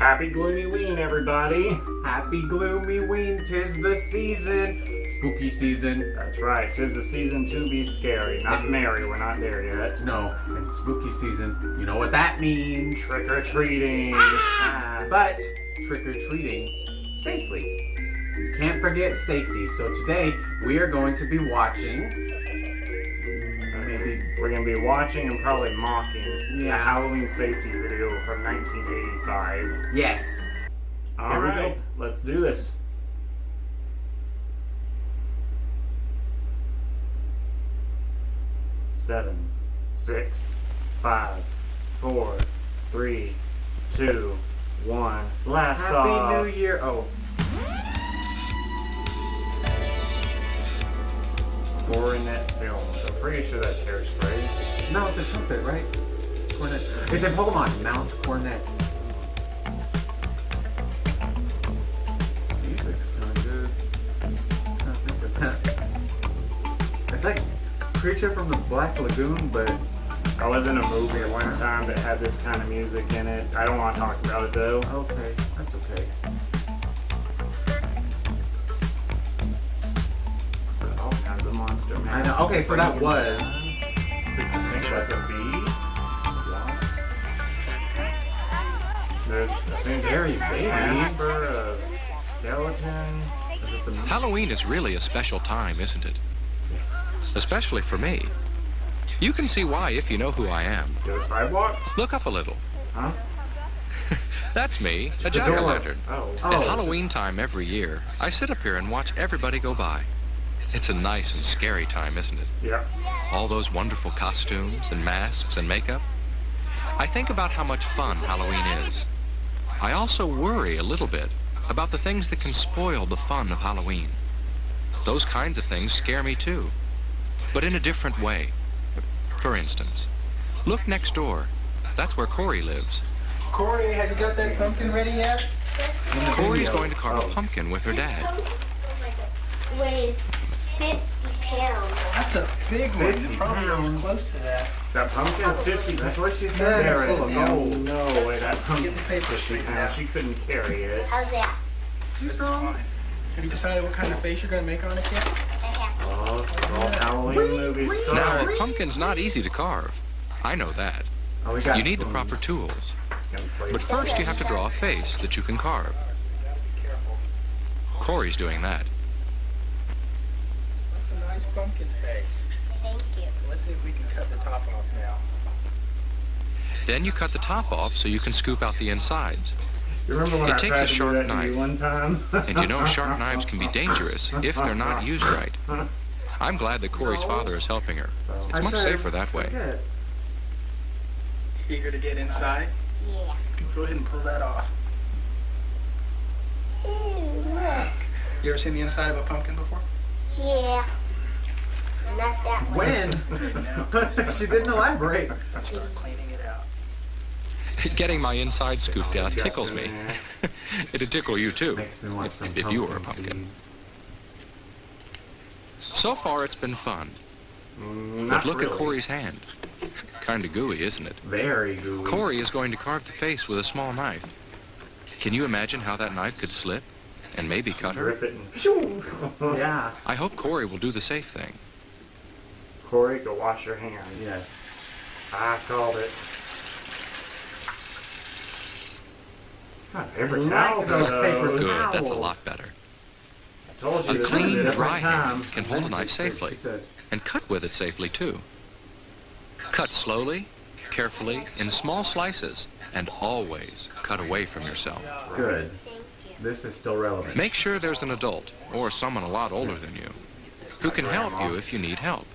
Happy Gloomy Ween, everybody. Happy Gloomy Ween, 'tis the season. Spooky season. That's right, 'tis the season to be scary. Not merry, we're not there yet. No, and spooky season, you know what that means. Trick-or-treating. But trick-or-treating safely. You can't forget safety. So today we are going to be watching. We're going to be watching and probably mocking a Halloween safety video from 1985. Yes. All right, let's do this. Seven, 6, 5, 4, 3, 2, 1. Blast off. Happy New Year. Oh. Coronet Films. I'm pretty sure that's Hairspray. No, it's a trumpet, right? Cornet. It's in Pokemon. Mount Cornet. This music's kind of good. I can't think of that. It's like Creature from the Black Lagoon, but I was in a movie at one time that had this kind of music in it. I don't want to talk about it though. okay, that's okay. All kinds of monster masks. I know. Okay, so that was. I think that's a bee. Wasp. There's a Scary baby. Casper, a skeleton. Is it the Halloween is really a special time, isn't it? Yes. Especially for me. You can see why if you know who I am. You have a sidewalk? Look up a little. Huh? That's me, a It's a door. jack-o'-lantern. Oh. At Oh, Halloween time every year, I sit up here and watch everybody go by. It's a nice and scary time, isn't it? Yeah. All those wonderful costumes and masks and makeup. I think about how much fun Halloween is. I also worry a little bit about the things that can spoil the fun of Halloween. Those kinds of things scare me too, but in a different way. For instance, look next door. That's where Corey lives. Corey, have you got that pumpkin ready yet? in the Corey's video. going to carve a pumpkin with her dad. Weighs 50 pounds. That's a big one. 50 It's probably pounds. close to that. That pumpkin's 50 That's what she said. There It's is full of no, gold. no way that pumpkin's Get the paper 50 straightened pounds. out. She couldn't carry it. How's that? She's It's strong. fine. Have you decided what kind of face you're going to make on it yet? I have. Oh, this is all Halloween movies Now, start. a pumpkin's not easy to carve. I know that. Oh, we got You need the spoons. proper tools. It's gonna play But this. first you have to draw a face that you can carve. Corey's doing that. That's a nice pumpkin face. Thank you. Let's see if we can cut the top off now. Then you cut the top off so you can scoop out the insides. You remember when It I takes tried a to do sharp that to you knife. one time? And you know sharp knives can be dangerous if they're not used right. I'm glad that Corey's father is helping her. It's much safer that way. Forget. Eager to get inside? Yeah. Go ahead and pull that off. Ew, look. You ever seen the inside of a pumpkin before? Yeah. Not that one. When? She didn't elaborate. Start cleaning it out. Getting my inside scooped out Got tickles some me. there. It'd tickle you too, Makes me want some if you were a pumpkin pumpkin. seeds. So far it's been fun. Not But look really. at Corey's hand. Kinda gooey, isn't it? Very gooey. Corey is going to carve the face with a small knife. Can you imagine how that knife could slip and maybe cut her? Rip it and phew. Yeah. I hope Corey will do the safe thing. Corey, go wash your hands. Yes. I called it. God, paper I like towels those are paper those. Good, towels. that's a lot better. I told you A this clean, is a different dry time. hand can hold a knife Magic, safely She said. and cut with it safely too. Cut slowly, carefully, in small slices, and always cut away from yourself. Good. Thank you. This is still relevant. Make sure there's an adult, or someone a lot older than you, who can help you if you need help.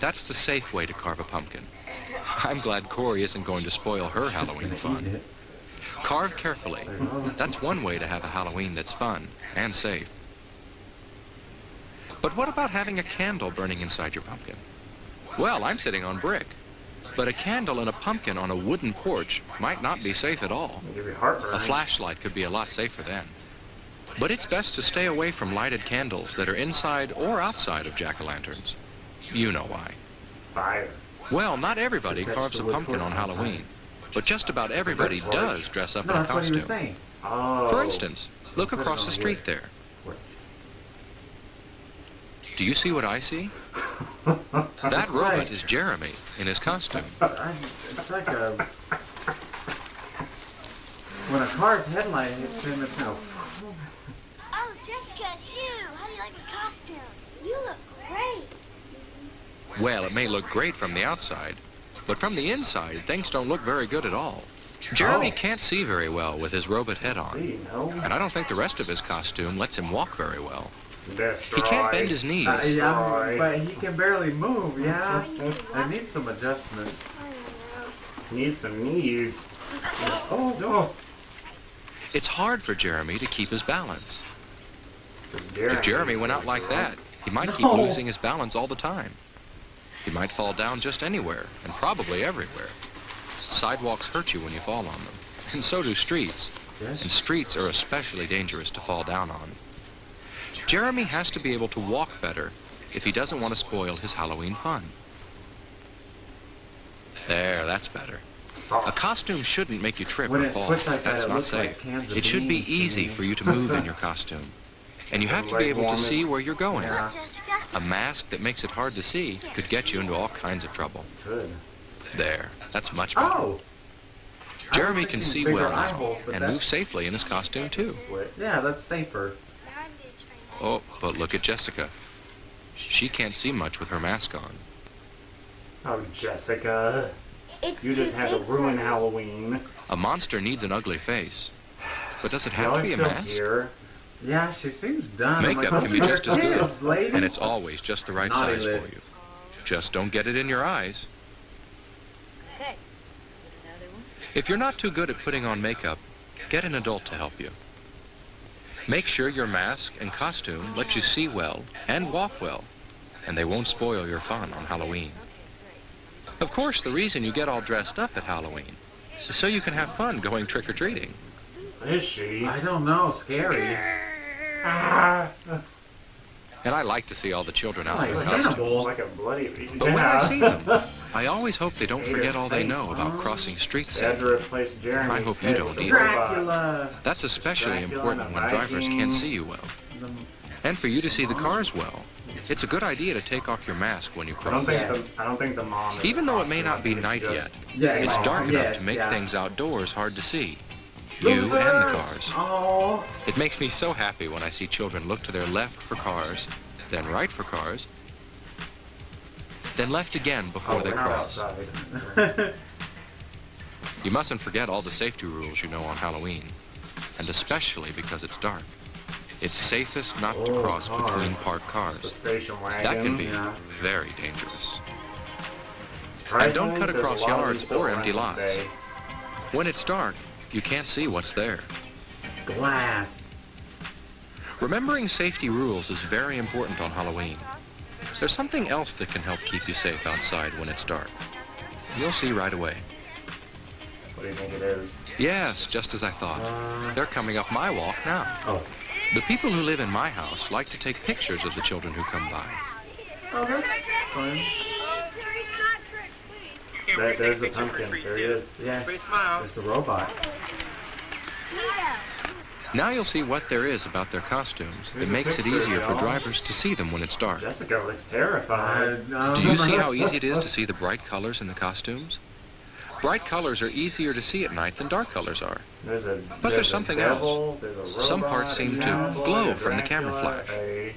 That's the safe way to carve a pumpkin. I'm glad Corey isn't going to spoil her She's Halloween gonna eat fun. it. Carve carefully. There you go. That's one way to have a Halloween that's fun and safe. But what about having a candle burning inside your pumpkin? Well, I'm sitting on brick. But a candle and a pumpkin on a wooden porch might not be safe at all. It'll give you heartburn. A flashlight could be a lot safer then. But it's best to stay away from lighted candles that are inside or outside of jack-o'-lanterns. You know why. Fire. Well, not everybody To catch carves the a wood pumpkin torch on on Halloween, But just about everybody does dress up No, in a that's what he was costume. saying. Oh. For instance, look Put it across on the here. street there. Which? Do you see what I see? That It's robot like- is Jeremy in his costume. It's like a... When a car's headlight hits him, it's gonna... Oh, Jessica, it's you. How do you like the costume? You look great. Well, it may look great from the outside, but from the inside, things don't look very good at all. Jeremy Oh. can't see very well with his robot head Let's on, see, no. and I don't think the rest of his costume lets him walk very well. Destroy. He can't bend his knees. yeah, Sorry. but he can barely move, yeah. I need some adjustments. Needs some knees. Yes. Oh, No. It's hard for Jeremy to keep his balance. Jeremy If Jeremy went out was like drunk. that, he might keep No. losing his balance all the time. He might fall down just anywhere, and probably everywhere. Sidewalks hurt you when you fall on them, and so do streets. yes. And streets are especially dangerous to fall down on. Jeremy has to be able to walk better if he doesn't want to spoil his Halloween fun. There, that's better. A Socks. costume shouldn't make you trip When or it fall. switched like that, That's it not looked safe. like cans of It should be beans to easy me. for you to move in your costume. And you have to be able to Warmest. see where you're going. Yeah. Jessica. A mask that makes it hard to see could get you into all kinds of trouble. Good. There, that's much better. Oh! I was Jeremy can thinking see bigger well eye now holes, but and that's- move safely in his costume too. Slit. Yeah, that's safer. Oh, but look at Jessica. She can't see much with her mask on. Oh, Jessica. It's You just too had to big for ruin me. Halloween. A monster needs an ugly face. But does it have Y'all to are be a still mask? here. Yeah, she seems done. I'm Makeup like, can be "Those are just as good, kids, lady." And it's always just the right Naughty size list. for you. Just don't get it in your eyes. Okay. If you're not too good at putting on makeup, get an adult to help you. Make sure your mask and costume let you see well and walk well, and they won't spoil your fun on Halloween. Of course, the reason you get all dressed up at Halloween is so you can have fun going trick-or-treating. Is she? I don't know, scary. Ah, And I like to see all the children out Like in a costume. cannibal. like a bloody. But when I see Yeah. them, I always hope they don't Ate forget his all they face. know about crossing streets They had to safely. replace Jeremy's I hope you head don't with a either. robot. Dracula. That's especially Dracula important and when a drivers Viking. can't see you well. The- And for you to see the cars well. It's a good idea to take off your mask when you I don't cross. think Yes. the I don't think the mom. Is Even a though it may costume. not I be think it's night just- yet, Yeah, it's yeah, dark enough yes, to make yeah. things outdoors hard to see. You and the Losers! cars. Oh, It makes me so happy when I see children look to their left for cars, then right for cars, then left again before Oh, they we're not cross. outside. You mustn't forget all the safety rules you know on Halloween, and especially because it's dark. It's safest not to Oh, cross car. between parked The cars. station wagon. That can be Yeah. very dangerous. Surprisingly, And don't cut there's a across lot of yards these still or empty around lots. today. When it's dark, you can't see what's there. glass. Remembering safety rules is very important on Halloween. There's something else that can help keep you safe outside when it's dark. You'll see right away. What do you think it is? Yes, just as I thought. They're coming up my walk now. Oh, The people who live in my house like to take pictures of the children who come by. oh, that's fun. There's the pumpkin. There he is. Yes, Big smile. there's the robot. Now you'll see what there is about their costumes that Here's a makes it picture, easier for y'all. drivers to see them when it's dark. Jessica looks terrified. Do you see how easy it is to see the bright colors in the costumes? Bright colors are easier to see at night than dark colors are. There's a. But there's something devil, There's a robot, Some parts seem to a cowboy, glow a from the camera Dracula, flash. a-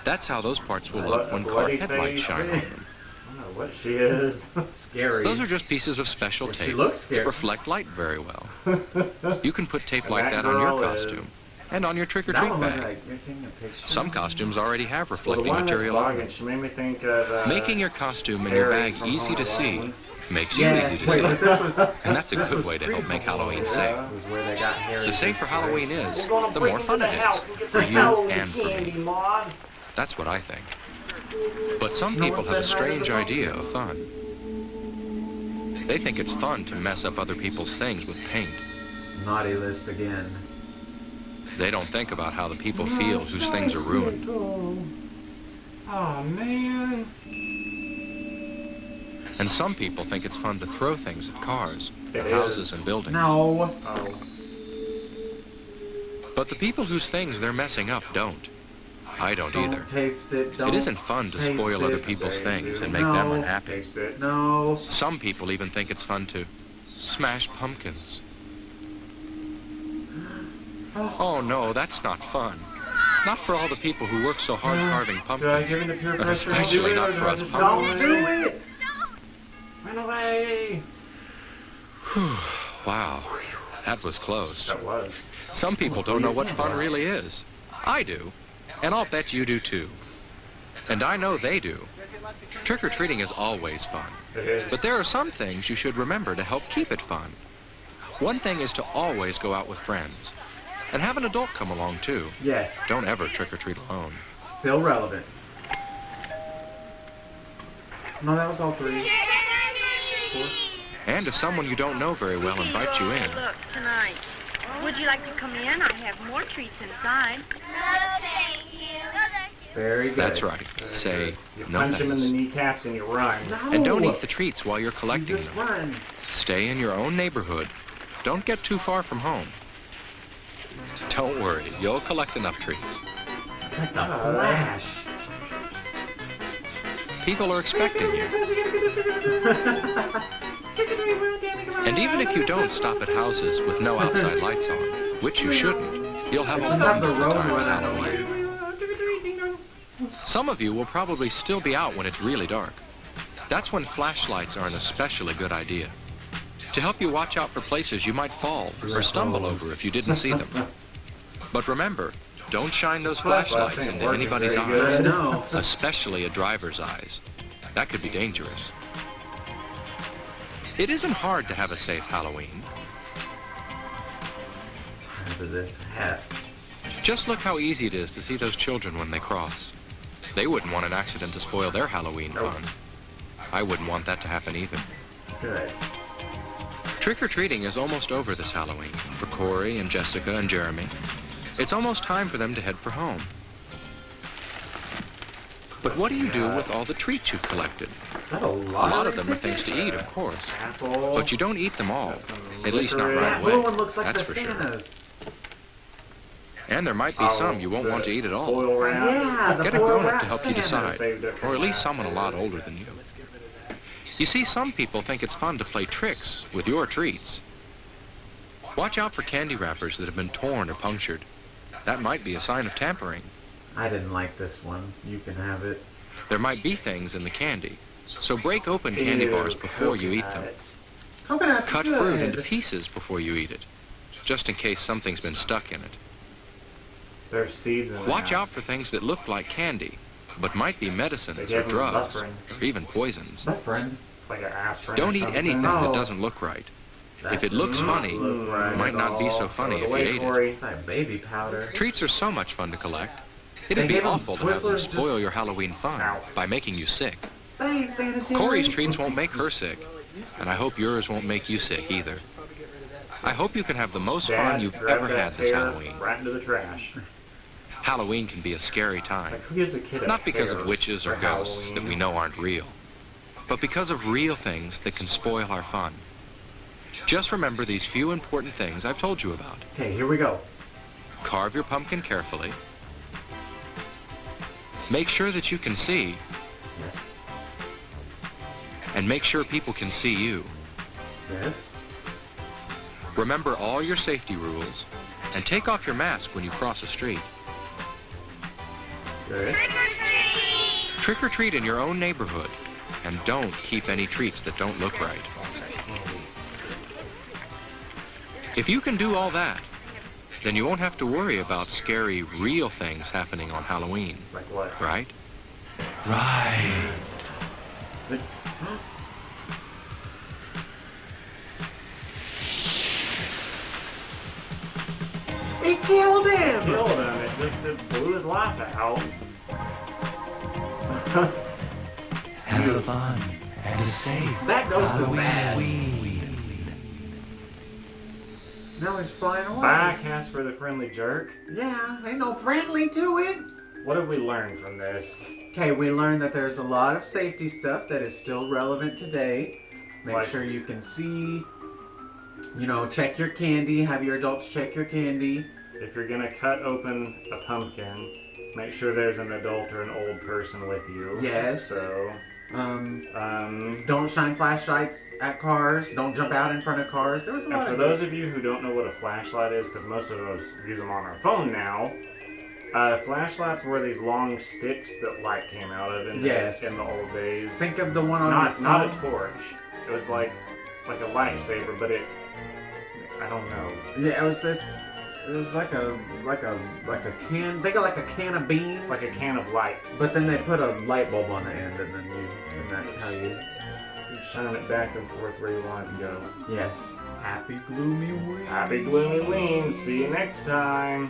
That's how those parts will A look when car bloody headlights face. shine on them. I don't know what she is. Scary. Those are just pieces of special Well, she tape looks that scary. reflect light very well. You can put tape And like that on your girl costume is- and on your That trick-or-treat one looked bag. like you're taking a picture. Some costumes already have Well, the reflecting one that's material on blogging, them. she made me think of. Making your costume and your Harry bag from easy Home to see Alone. makes you Yes, easy to wait, see. but this was. And that's a this good was way to help make Halloween pre-Halloween. safe. This was where they got Harry's The safer Halloween inspiration. is, We're gonna the break more into fun the it house is and get for the you Halloween and for candy, me. Maud. That's what I think. But some No people one have a said hi to the strange idea pumpkin. of fun. They think it's fun to mess up other people's things with paint. Naughty list again. They don't think about how the people feel whose things are ruined. Oh man. And some people think it's fun to throw things at cars, It houses, is. and buildings. No. Oh. But the people whose things they're messing up don't. I don't either. Don't taste it. Don't It isn't fun to taste spoil other it. people's They things do. and make them No. unhappy. Taste it. No. Some people even think it's fun to smash pumpkins. Oh no, that's not fun. Not for all the people who work so hard carving Do I pumpkins. give it the peer But pressure? especially and do not it, or for do I us just pumpkins. Don't do it. Run away! Whew, wow, that was close. That was. Some people don't know what fun really is. I do, and I'll bet you do too. And I know they do. Trick-or-treating is always fun. It is. But there are some things you should remember to help keep it fun. One thing is to always go out with friends. And have an adult come along too. Yes. Don't ever trick-or-treat alone. Still relevant. No, that was all 3. 4. And if someone you don't know very well invites you in, Look, tonight. Would you like to come in? I have more treats inside. No, thank you. No, thank you. Very good. that's right. Say You no punch him in the thanks. kneecaps and you run. No. And don't eat the treats while you're You collecting just them. run. Stay in your own neighborhood. Don't get too far from home. Don't worry, you'll collect enough treats. It's like the Flash. People are expecting you. And even if you don't stop at houses with no outside lights on, which you shouldn't, you'll have It's a fun not the time road on running Halloween. noise. Some of you will probably still be out when it's really dark. That's when flashlights are an especially good idea. To help you watch out for places you might fall or stumble over if you didn't see them. But remember, don't shine those flashlights ain't into working anybody's very I eyes, good. know. especially a driver's eyes. That could be dangerous. It isn't hard to have a safe Halloween. Tired of this hat. Just look how easy it is to see those children when they cross. They wouldn't want an accident to spoil their Halloween fun. I wouldn't want that to happen either. Good. Trick-or-treating is almost over this Halloween for Corey and Jessica and Jeremy. It's almost time for them to head for home. But what do you do with all the treats you've collected? Is that a A lot? lot of them are things to eat, of course. Apple. But you don't eat them all. Got some At least not licorice. right That away. blue one looks like That's the for sure. Santas. And there might be some you won't want to eat at all. Foil wraps. Yeah, the Get a foil grown-up wrap to help you Santas. decide, Saved it for or at least last. someone a lot older than you. You see, some people think it's fun to play tricks with your treats. Watch out for candy wrappers that have been torn or punctured. That might be a sign of tampering. I didn't like this one. You can have it. There might be things in the candy. So break open candy Ew, bars before you eat them. coconut. Coconut's Cut good. fruit into pieces before you eat it, just in case something's been stuck in it. There's seeds in Watch that. out for things that look like candy, but might be medicines They or gave 'em drugs, buffering. or even poisons. My friend. It's like an aspirin. Don't or eat something. anything No. that doesn't look right. That If it does looks not funny, look right it might at not be so all. funny Throw it if you away, ate it. Corey. It's like baby powder. Treats are so much fun to collect. They It'd be gave 'em awful to have them Twizzlers just- spoil your Halloween fun Ow. by making you sick. They ain't sanitary. Corey's treats won't make her sick, and I hope yours won't make you sick either. I hope you can have the most fun Dad, you've grab ever that had this hair Halloween. right into the trash. Halloween can be a scary time, Like, who gives a kid a not because hair of witches or for ghosts Halloween? that we know aren't real, but because of real things that can spoil our fun. Just remember these few important things I've told you about. Okay, here we go. Carve your pumpkin carefully. Make sure that you can see, Yes. and make sure people can see you. Yes. Remember all your safety rules, and take off your mask when you cross a street. Good. Trick or treat in your own neighborhood, and don't keep any treats that don't look right. If you can do all that, then you won't have to worry about scary, real things happening on Halloween, Like what? right? Right. It killed him! Killed him. It blew his life out. Have fun and safe. That ghost is Halloween mad. week. Now he's flying away. Bye, Casper the Friendly Jerk. Yeah, ain't no friendly to it. what did we learn from this? Okay, we learned that there's a lot of safety stuff that is still relevant today. Make Like- sure you can see. You know, check your candy. Have your adults check your candy. If you're gonna cut open a pumpkin, make sure there's an adult or an old person with you. Yes. So, Don't shine flashlights at cars. Don't jump out in front of cars. There was a lot and for of those of you who don't know what a flashlight is, because most of us use them on our phone now, flashlights were these long sticks that light came out of in the old days. Think of the one on your phone. Not a torch. It was like a lightsaber, but I don't know. Yeah, it was like a can. Think of like a can of beans. Like a can of light. But then they put a light bulb on the end, and that's how you. You shine it back and forth where you want it to go. Yes. Happy gloomy wings. Happy gloomy wings. See you next time.